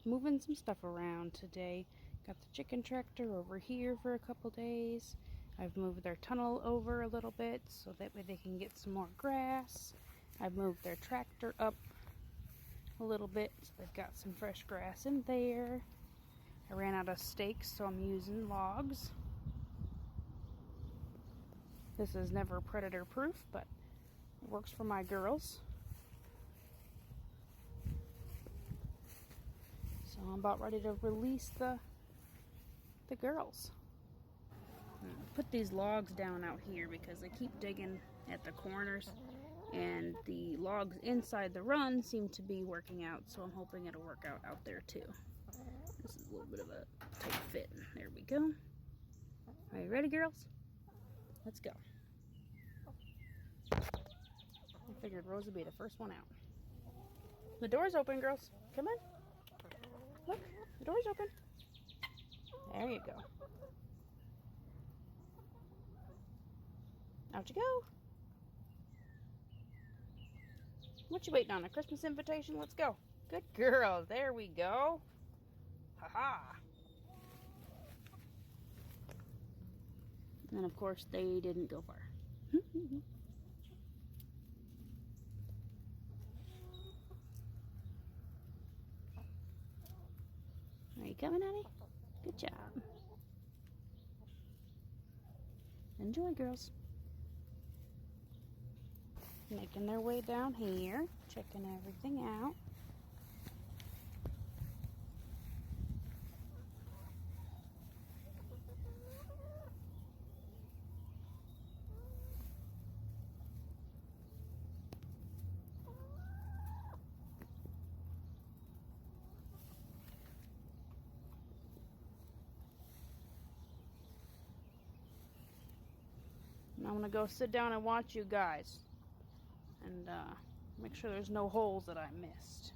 moving some stuff around today. Got the chicken tractor over here for a couple days. I've moved their tunnel over a little bit so that way they can get some more grass. I've moved their tractor up a little bit so they've got some fresh grass in there. I ran out of stakes, so I'm using logs. This is never predator proof, but it works for my girls. So I'm about ready to release the girls. Put these logs down out here because I keep digging at the corners, and the logs inside the run seem to be working out, so I'm hoping it'll work out there too. This is a little bit of a tight fit. There we go. Are you ready, girls? Let's go. I figured Rose would be the first one out. The door's open, girls. Come in. Look, the door's open. There you go. Out you go. What you waiting on? A Christmas invitation? Let's go. Good girl. There we go. Ha-ha. And of course, they didn't go far. Are you coming, honey? Good job. Enjoy, girls. Making their way down here, checking everything out. And I'm gonna go sit down and watch you guys, and make sure there's no holes that I missed.